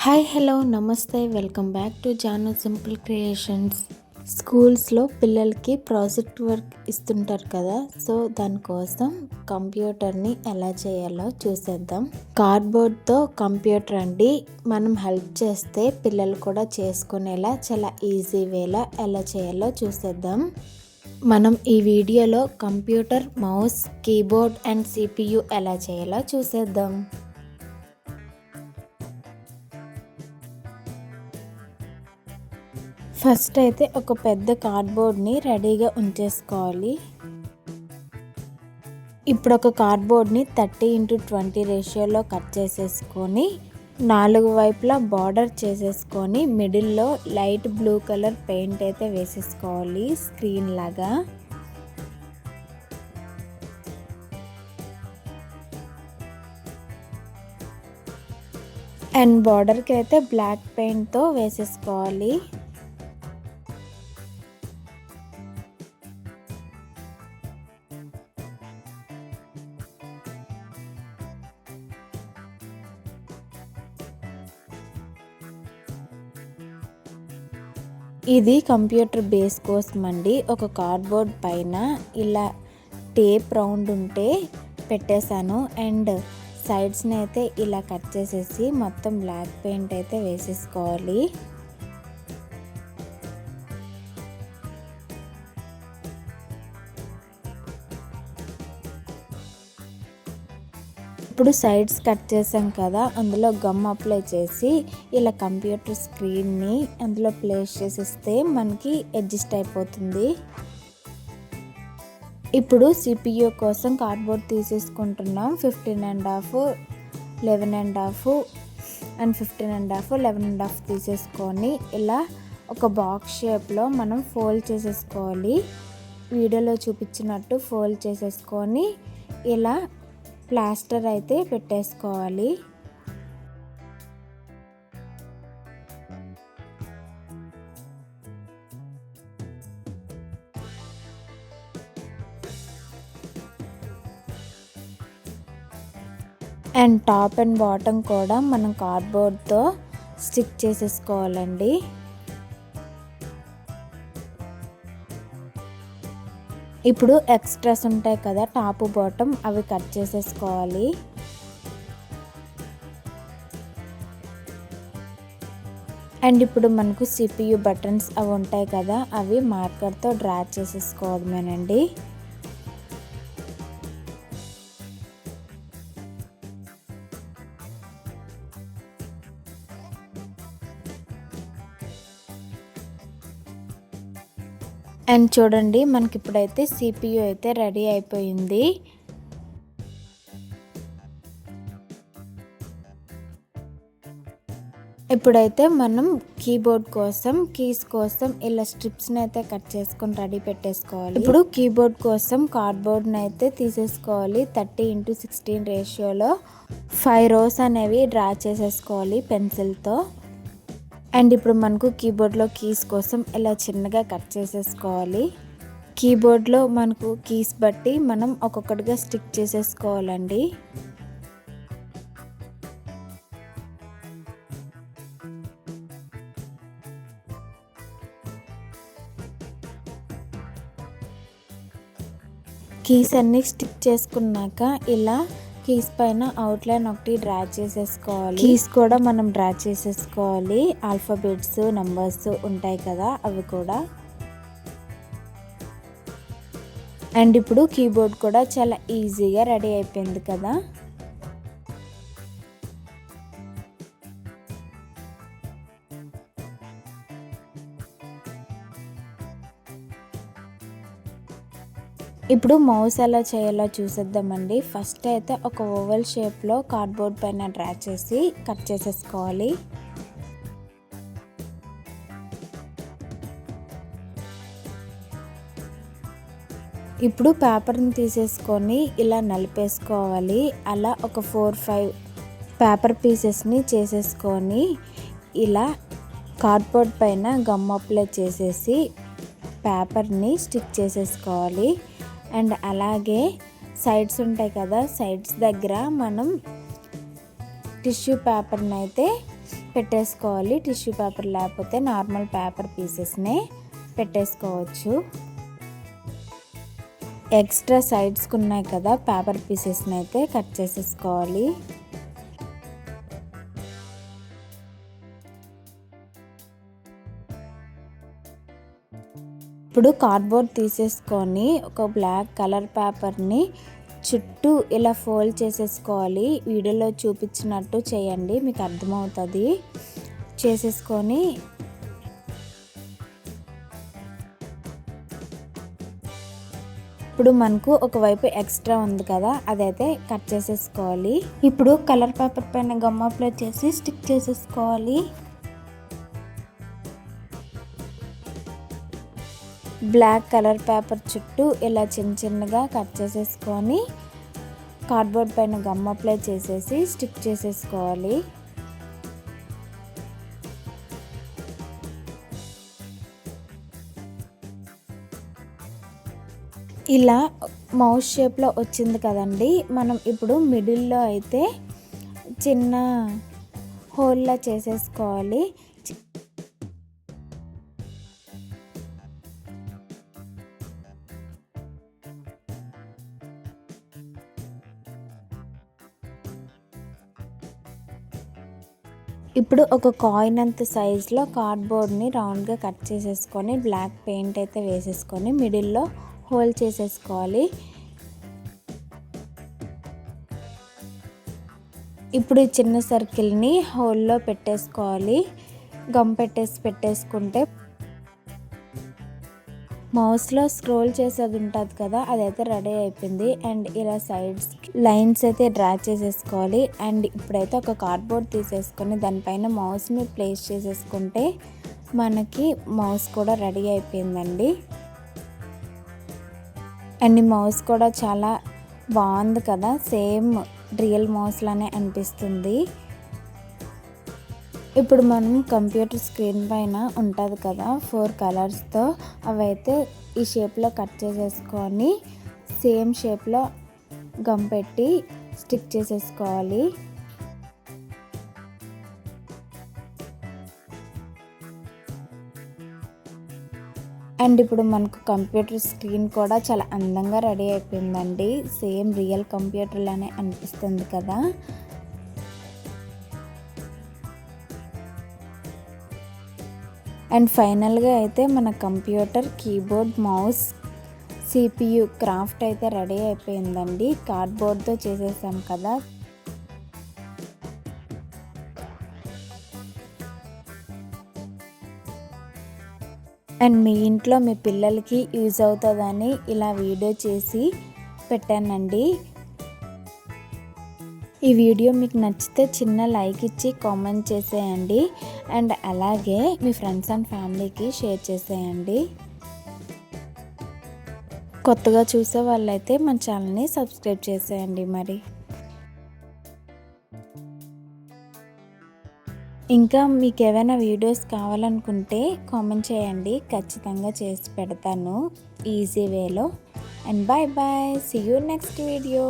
Hi hello నమస్తే welcome back to Janu simple creations. స్కూల్స్లో పిల్లలకి ప్రాజెక్ట్ వర్క్ ఇస్తుంటారు కదా, సో దానికోసం కంప్యూటర్ని ఎలా చేయాలో చూసేద్దాం. కార్డ్బోర్డ్తో కంప్యూటర్ అండి. మనం హెల్ప్ చేస్తే పిల్లలు కూడా చేసుకునేలా చాలా ఈజీ వేలా ఎలా చేయాలో చూసేద్దాం. మనం ఈ వీడియోలో computer, mouse, keyboard and CPU ఎలా చేయాలో చూసేద్దాం. ఫస్ట్ అయితే ఒక పెద్ద కార్డ్బోర్డ్ని రెడీగా ఉంచేసుకోవాలి. ఇప్పుడు ఒక కార్డ్బోర్డ్ని 30x20 రేషియోలో కట్ చేసేసుకొని 4 వైపులా బార్డర్ చేసేసుకొని మిడిల్లో లైట్ బ్లూ కలర్ పెయింట్ అయితే వేసేసుకోవాలి స్క్రీన్ లాగా. అండ్ బార్డర్కి అయితే బ్లాక్ పెయింట్తో వేసేసుకోవాలి. ఇది కంప్యూటర్ బేస్ కోసం అండి. ఒక కార్డ్బోర్డ్ పైన ఇలా టేప్ రౌండ్ ఉంటే పెట్టేశాను. అండ్ సైడ్స్ని అయితే ఇలా కట్ చేసేసి మొత్తం బ్లాక్ పెయింట్ అయితే వేసేసుకోవాలి. ఇప్పుడు సైడ్స్ కట్ చేసాం కదా, అందులో గమ్ అప్లై చేసి ఇలా కంప్యూటర్ స్క్రీన్ని అందులో ప్లేస్ చేసేస్తే మనకి అడ్జస్ట్ అయిపోతుంది. ఇప్పుడు సిపియు కోసం కార్డ్బోర్డ్ తీసేసుకుంటున్నాం. 15.5, 11.5 అండ్ 15.5, 11.5 తీసేసుకొని ఇలా ఒక బాక్స్ షేప్లో మనం ఫోల్డ్ చేసేసుకోవాలి. వీడియోలో చూపించినట్టు ఫోల్డ్ చేసేసుకొని ఇలా ప్లాస్టర్ అయితే పెట్టేసుకోవాలి. అండ్ టాప్ అండ్ బాటమ్ కూడా మనం కార్డ్బోర్డ్తో స్టిక్ చేసేసుకోవాలండి. ఇప్పుడు ఎక్స్ట్రాస్ ఉంటాయి కదా టాప్ బాటమ్, అవి కట్ చేసేసుకోవాలి. అండ్ ఇప్పుడు మనకు సిపియు బటన్స్ అవి ఉంటాయి కదా, అవి మార్కర్తో డ్రా చేసేసుకోవడమేనండి. అండ్ చూడండి, మనకి ఇప్పుడైతే సిపియు అయితే రెడీ అయిపోయింది. ఇప్పుడైతే మనం కీబోర్డ్ కోసం కీస్ కోసం ఇలా స్ట్రిప్స్ని అయితే కట్ చేసుకొని రెడీ పెట్టేసుకోవాలి. ఇప్పుడు కీబోర్డ్ కోసం కార్డ్బోర్డ్ని అయితే తీసేసుకోవాలి. 30x16 రేషియోలో 5 రోస్ అనేవి డ్రా చేసేసుకోవాలి పెన్సిల్తో. అండ్ ఇప్పుడు మనకు కీబోర్డ్లో కీస్ కోసం ఇలా చిన్నగా కట్ చేసేసుకోవాలి. కీబోర్డ్లో మనకు కీస్ బట్టి మనం ఒక్కొక్కటిగా స్టిక్ చేసేసుకోవాలండి. కీస్ అన్నీ స్టిక్ చేసుకున్నాక ఇలా కీస్ పైన అవుట్లైన్ ఒకటి డ్రా చేసేసుకోవాలి. కీస్ కూడా మనం డ్రా చేసేసుకోవాలి. ఆల్ఫాబెట్స్, నంబర్స్ ఉంటాయి కదా, అవి కూడా. అండ్ ఇప్పుడు కీబోర్డ్ కూడా చాలా ఈజీగా రెడీ అయిపోయింది కదా. ఇప్పుడు మౌస్ ఎలా చేయాలో చూసేద్దామండి. ఫస్ట్ అయితే ఒక ఓవల్ షేప్లో కార్డ్బోర్డ్ పైన డ్రా చేసి కట్ చేసేసుకోవాలి. ఇప్పుడు పేపర్ని తీసేసుకొని ఇలా నలిపేసుకోవాలి. అలా ఒక 4-5 పేపర్ పీసెస్ని చేసేసుకొని ఇలా కార్డ్బోర్డ్ పైన గమ్ అప్లై చేసేసి పేపర్ని స్టిక్ చేసేసుకోవాలి. అండ్ అలాగే సైడ్స్ ఉంటాయి కదా, సైడ్స్ దగ్గర మనం టిష్యూ పేపర్ని అయితే పెట్టేసుకోవాలి. టిష్యూ పేపర్ లేకపోతే నార్మల్ పేపర్ పీసెస్నే పెట్టేసుకోవచ్చు. ఎక్స్ట్రా సైడ్స్కి ఉన్నాయి కదా పేపర్ పీసెస్ని అయితే కట్ చేసేసుకోవాలి. ఇప్పుడు కార్డ్బోర్డ్ తీసేసుకొని ఒక బ్లాక్ కలర్ పేపర్ని చుట్టూ ఇలా ఫోల్డ్ చేసేసుకోవాలి. వీడియోలో చూపించినట్టు చేయండి, మీకు అర్థమవుతుంది. చేసేసుకొని ఇప్పుడు మనకు ఒకవైపు ఎక్స్ట్రా ఉంది కదా, అదైతే కట్ చేసేసుకోవాలి. ఇప్పుడు కలర్ పేపర్ పైన గమ్ అప్లై చేసి స్టిక్ చేసేసుకోవాలి. బ్లాక్ కలర్ పేపర్ చుట్టూ ఇలా చిన్న చిన్నగా కట్ చేసేసుకొని కార్డ్బోర్డ్ పైన గమ్ అప్లై చేసేసి స్టిక్ చేసేసుకోవాలి. ఇలా మౌస్ షేప్లో వచ్చింది కదండి. మనం ఇప్పుడు మిడిల్లో అయితే చిన్న హోల్లా చేసేసుకోవాలి. ఇప్పుడు ఒక కాయిన్ అంత సైజులో కార్డ్బోర్డ్ని రౌండ్గా కట్ చేసేసుకొని బ్లాక్ పెయింట్ అయితే వేసేసుకొని మిడిల్లో హోల్ చేసేసుకోవాలి. ఇప్పుడు ఈ చిన్న సర్కిల్ని హోల్లో పెట్టేసుకోవాలి. గమ్ పెట్టేసుకుంటే మౌస్లో స్క్రోల్ చేసేది ఉంటుంది కదా, అదైతే రెడీ అయిపోయింది. అండ్ ఇలా సైడ్స్ లైన్స్ అయితే డ్రా చేసేసుకోవాలి. అండ్ ఇప్పుడైతే ఒక కార్డ్బోర్డ్ తీసేసుకొని దానిపైన మౌస్ని ప్లేస్ చేసేసుకుంటే మనకి మౌస్ కూడా రెడీ అయిపోయిందండి. అండ్ ఈ మౌస్ కూడా చాలా బాగుంది కదా, సేమ్ రియల్ మౌస్ లానే అనిపిస్తుంది. ఇప్పుడు మనం కంప్యూటర్ స్క్రీన్ పైన ఉంటుంది కదా 4 కలర్స్తో, అవైతే ఈ షేప్లో కట్ చేసేసుకొని సేమ్ షేప్లో గమ్ పెట్టి స్టిక్ చేసేసుకోవాలి. అండ్ ఇప్పుడు మనకు కంప్యూటర్ స్క్రీన్ కూడా చాలా అందంగా రెడీ అయిపోయిందండి. సేమ్ రియల్ కంప్యూటర్ లానే అనిపిస్తుంది కదా. అండ్ ఫైనల్గా అయితే మన computer keyboard mouse CPU craft అయితే రెడీ అయిపోయిందండి. కార్డ్బోర్డ్తో చేసేసాం కదా. అండ్ మీ ఇంట్లో మీ పిల్లలకి యూజ్ అవుతుందని ఇలా వీడియో చేసి పెట్టానండి. ఈ వీడియో మీకు నచ్చితే చిన్న లైక్ ఇచ్చి కామెంట్ చేసేయండి. అండ్ అలాగే మీ ఫ్రెండ్స్ అండ్ ఫ్యామిలీకి షేర్ చేసేయండి. కొత్తగా చూసే వాళ్ళైతే మన ఛానల్ని సబ్స్క్రైబ్ చేసేయండి. మరి ఇంకా మీకు ఏమైనా వీడియోస్ కావాలనుకుంటే కామెంట్ చేయండి, ఖచ్చితంగా చేసి పెడతాను ఈజీ వేలో. And bye bye, see you next video.